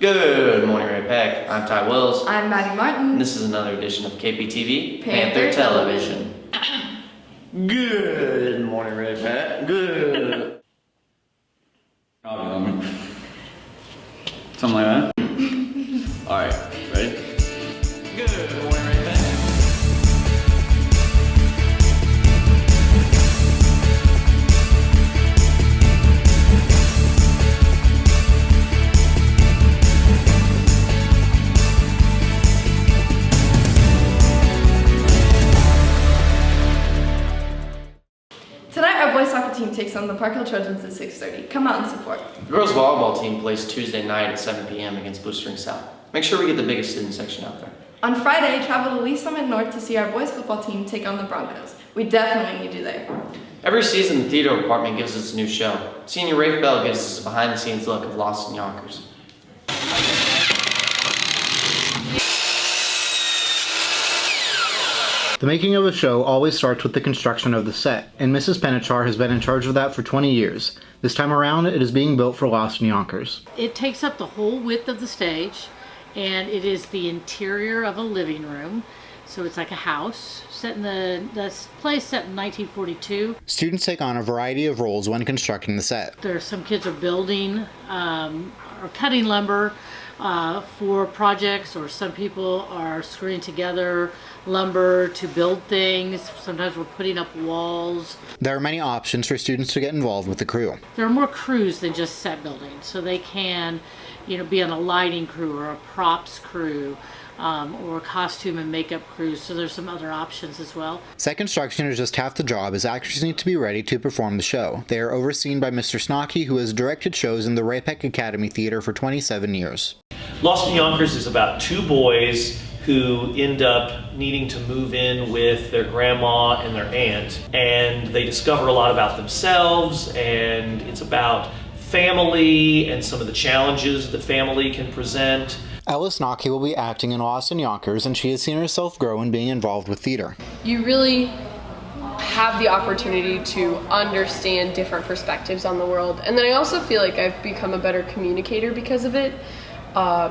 Good morning, Ray Peck. I'm Ty Wells. I'm Maddie Martin. And this is another edition of KPTV Panther Television. Good morning, Ray Peck. Good. Something like that. All right, ready? Good morning, Ray Peck. Tonight our boys soccer team takes on the Park Hill Trojans at 6:30. Come out and support. The girls volleyball team plays Tuesday night at 7 p.m. against Blue String South. Make sure we get the biggest student section out there. On Friday, travel to Lee Summit North to see our boys football team take on the Broncos. We definitely need you there. Every season, the theater department gives us a new show. Senior Rafe Bell gives us a behind-the-scenes look of Lost in Yonkers. The making of a show always starts with the construction of the set, and Mrs. Penachar has been in charge of that for 20 years. This time around, it is being built for Lost in Yonkers. It takes up the whole width of the stage, and it is the interior of a living room. So it's like a house set in the place set in 1942. Students take on a variety of roles when constructing the set. There's some kids are building or cutting lumber for projects, or some people are screwing together lumber to build things. Sometimes we're putting up walls. There are many options for students to get involved with the crew. There are more crews than just set building, so they can, be on a lighting crew or a props crew. Or costume and makeup crews, so there's some other options as well. Set construction is just half the job, as actors need to be ready to perform the show. They are overseen by Mr. Snocky, who has directed shows in the Ray Peck Academy Theater for 27 years. Lost in Yonkers is about two boys who end up needing to move in with their grandma and their aunt, and they discover a lot about themselves, and it's about family and some of the challenges that family can present. Ella Snocky will be acting in Lost in Yonkers, and she has seen herself grow in being involved with theater. You really have the opportunity to understand different perspectives on the world. And then I also feel like I've become a better communicator because of it,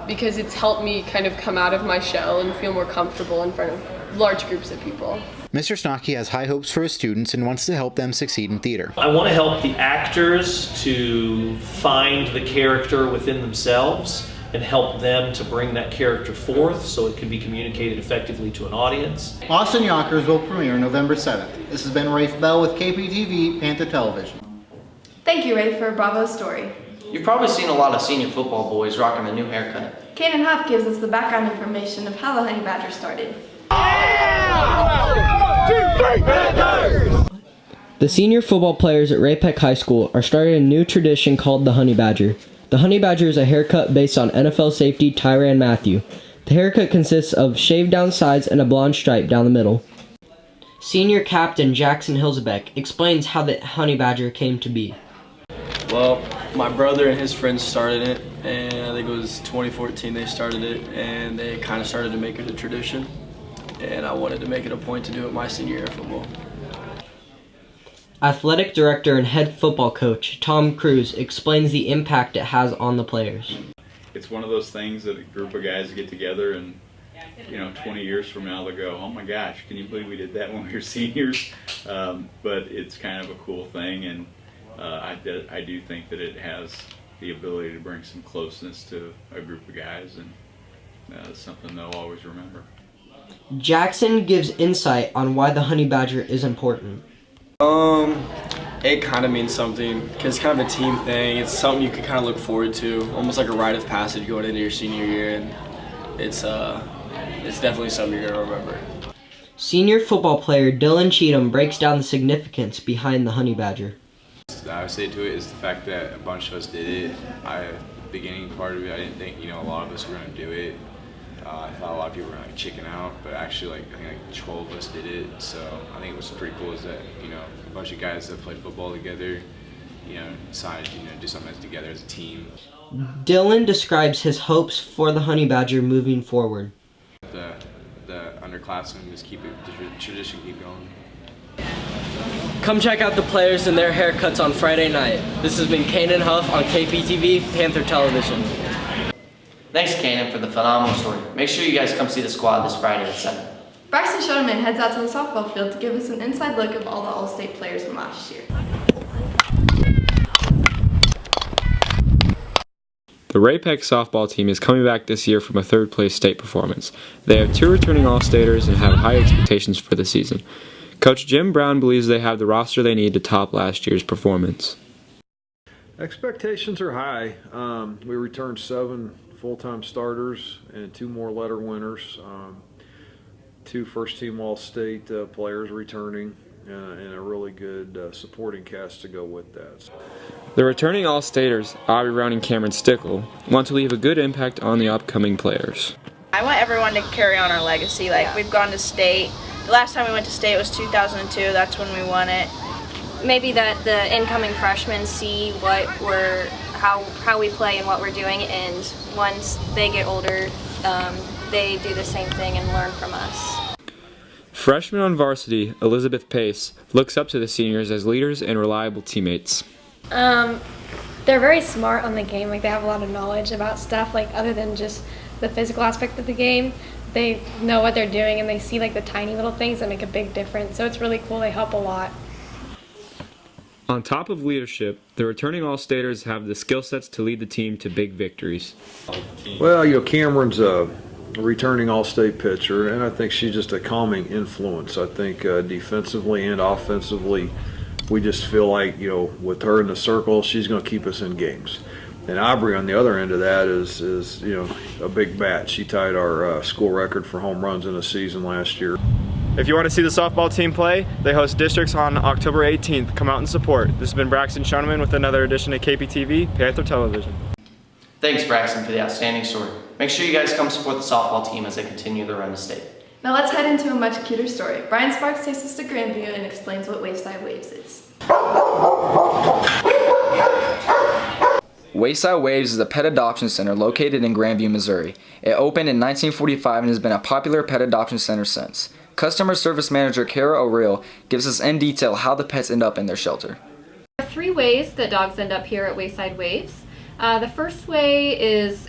because it's helped me kind of come out of my shell and feel more comfortable in front of large groups of people. Mr. Snocky has high hopes for his students and wants to help them succeed in theater. I want to help the actors to find the character within themselves and help them to bring that character forth so it can be communicated effectively to an audience. Lost in Yonkers will premiere November 7th. This has been Rafe Bell with KPTV Panther Television. Thank you, Ray, for a bravo story. You've probably seen a lot of senior football boys rocking a new haircut. Kanan Huff gives us the background information of how the Honey Badger started. The senior football players at Ray Peck High School are starting a new tradition called the Honey Badger. The Honey Badger is a haircut based on NFL safety Tyrann Mathieu. The haircut consists of shaved down sides and a blonde stripe down the middle. Senior captain Jackson Hilzebeck explains how the Honey Badger came to be. Well, my brother and his friends started it, and I think it was 2014 they started it, and they kind of started to make it a tradition, and I wanted to make it a point to do it my senior year of football. Athletic director and head football coach Tom Cruz explains the impact it has on the players. It's one of those things that a group of guys get together and 20 years from now they'll go, oh my gosh, can you believe we did that when we were seniors? But it's kind of a cool thing, and I do think that it has the ability to bring some closeness to a group of guys, and it's something they'll always remember. Jackson gives insight on why the Honey Badger is important. It kind of means something, because it's kind of a team thing. It's something you can kind of look forward to, almost like a rite of passage going into your senior year, and it's definitely something you're going to remember. Senior football player Dylan Cheatham breaks down the significance behind the Honey Badger. I would say to it is the fact that a bunch of us did it. The beginning part of it, I didn't think a lot of us were going to do it. I thought a lot of people were going to chicken out, but actually I think 12 of us did it. So I think it was pretty cool is that a bunch of guys that played football together, decided to do something together as a team. Dylan describes his hopes for the Honey Badger moving forward. The underclassmen just keep the tradition keep going. Come check out the players and their haircuts on Friday night. This has been Kanan Huff on KPTV Panther Television. Thanks, Kanan, for the phenomenal story. Make sure you guys come see the squad this Friday at 7. Braxton Schoeneman heads out to the softball field to give us an inside look of all the All-State players from last year. The Ray-Pec softball team is coming back this year from a third-place state performance. They have 2 returning All-Staters and have high expectations for the season. Coach Jim Brown believes they have the roster they need to top last year's performance. Expectations are high. We returned 7 full-time starters and 2 more letter winners, 2 first-team All-State players returning, and a really good supporting cast to go with that. The returning All-Staters, Aubrey Brown and Cameron Stickle, want to leave a good impact on the upcoming players. I want everyone to carry on our legacy. We've gone to state. The last time we went to state was 2002. That's when we won it. Maybe that the incoming freshmen see how we play and what we're doing, and once they get older, they do the same thing and learn from us. Freshman on varsity, Elizabeth Pace, looks up to the seniors as leaders and reliable teammates. They're very smart on the game. They have a lot of knowledge about stuff, other than just the physical aspect of the game. They know what they're doing, and they see the tiny little things that make a big difference. So it's really cool. They help a lot. On top of leadership, the returning All-Staters have the skill sets to lead the team to big victories. Well, Cameron's a returning All-State pitcher, and I think she's just a calming influence. I think defensively and offensively, we just feel like, with her in the circle, she's going to keep us in games. And Aubrey on the other end of that is a big bat. She tied our school record for home runs in a season last year. If you want to see the softball team play, they host districts on October 18th. Come out and support. This has been Braxton Schoeneman with another edition of KPTV, Panther Television. Thanks, Braxton, for the outstanding story. Make sure you guys come support the softball team as they continue their run to state. Now let's head into a much cuter story. Brian Sparks takes us to Grandview and explains what Wayside Waves is. Wayside Waves is a pet adoption center located in Grandview, Missouri. It opened in 1945 and has been a popular pet adoption center since. Customer service manager Kara O'Reilly gives us in detail how the pets end up in their shelter. There are 3 ways that dogs end up here at Wayside Waves. The first way is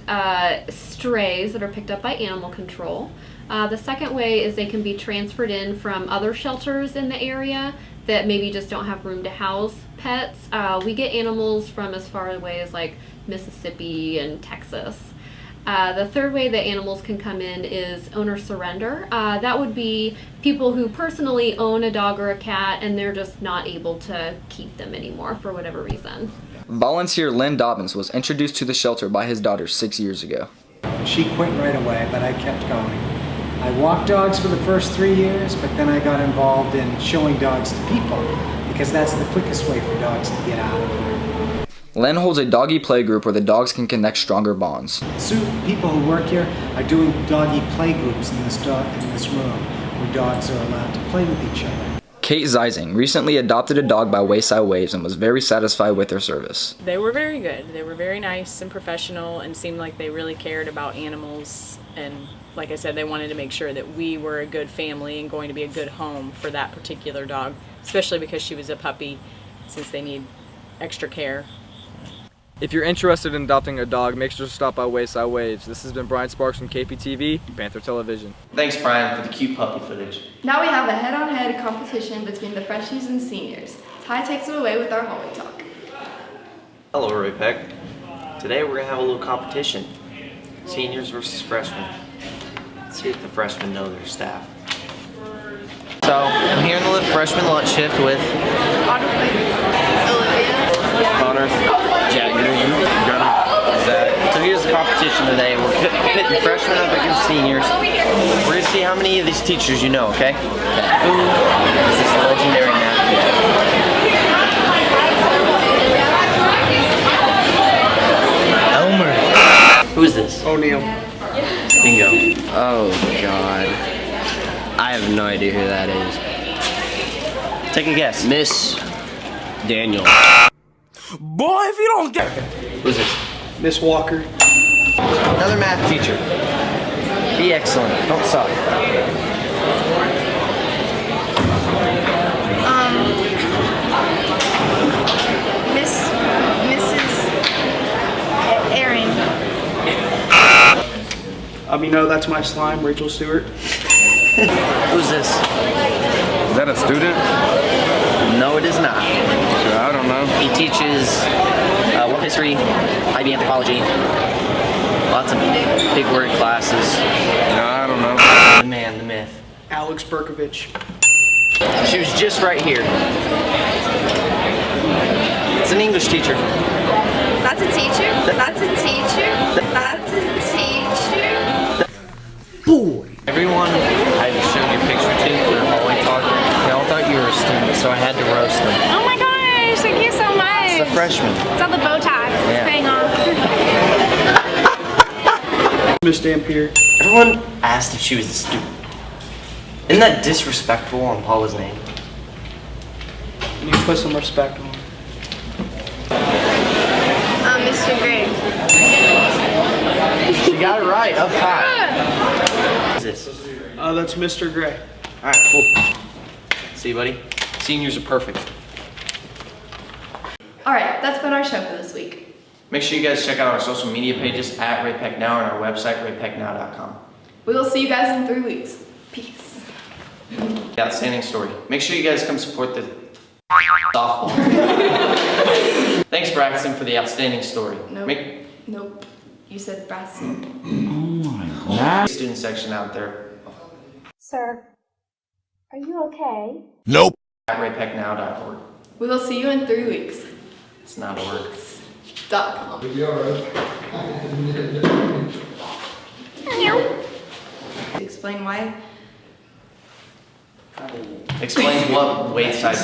strays that are picked up by animal control. The second way is they can be transferred in from other shelters in the area that maybe just don't have room to house pets. We get animals from as far away as Mississippi and Texas. The third way that animals can come in is owner surrender. That would be people who personally own a dog or a cat and they're just not able to keep them anymore for whatever reason. Volunteer Lynn Dobbins was introduced to the shelter by his daughter 6 years ago. She quit right away, but I kept going. I walked dogs for the first 3 years, but then I got involved in showing dogs to people because that's the quickest way for dogs to get out of here. Lynn holds a doggy play group where the dogs can connect stronger bonds. Soon, people who work here are doing doggy play groups in this room where dogs are allowed to play with each other. Kate Zeising recently adopted a dog by Wayside Waves and was very satisfied with their service. They were very good. They were very nice and professional and seemed like they really cared about animals. And like I said, they wanted to make sure that we were a good family and going to be a good home for that particular dog, especially because she was a puppy, since they need extra care. If you're interested in adopting a dog, make sure to stop by Wayside Waves. This has been Brian Sparks from KPTV, Panther Television. Thanks, Brian, for the cute puppy footage. Now we have a head-on-head competition between the freshies and seniors. Ty takes it away with our hallway talk. Hello, Ray-Pec. Today we're going to have a little competition. Seniors versus freshmen. Let's see if the freshmen know their staff. So, I'm here in the freshman lunch shift with Connor, Jagger, Gunnar, Zach. So here's the competition today. We're pitting freshmen up against seniors. We're going to see how many of these teachers you know, okay? Who is this legendary math teacher? Elmer. Who is this? O'Neal. Bingo. Oh, God. I have no idea who that is. Take a guess. Miss Daniel. Boy, if you don't get... Who's this? Miss Walker. Another math teacher. Be excellent. Don't suck. Mrs. Aaron. You know, that's my slime, Rachel Stewart. Who's this? Is that a student? No, it is not. I don't know. He teaches world history, IB anthropology, lots of big word classes. No, I don't know. The man, the myth. Alex Berkovich. She was just right here. It's an English teacher. That's a teacher? That's a teacher? That's a teacher? Boy! Everyone I showed your picture to for the hallway talk, they all thought you were a student, so I had to roast them. Oh my gosh, thank you so much. It's a freshman. It's all the Botox. Yeah. It's paying off. Miss Dampier. Everyone asked if she was a student. Isn't that disrespectful on Paula's name? You need to put some respect on it. Mr. Gray. She got it right, up top. What is this? That's Mr. Gray. Alright, cool. See you, buddy. Seniors are perfect. Alright, that's been our show for this week. Make sure you guys check out our social media pages at RayPeck Now and our website, raypecknow.com. We will see you guys in 3 weeks. Peace. Outstanding story. Make sure you guys come support the softball. Thanks, Braxton, for the outstanding story. Nope. Nope. You said Braxton. Student section out there. Sir, are you okay? Nope. At raypecknow.org. We will see you in 3 weeks. It's not a word. .com. Explain why. Explain what wayside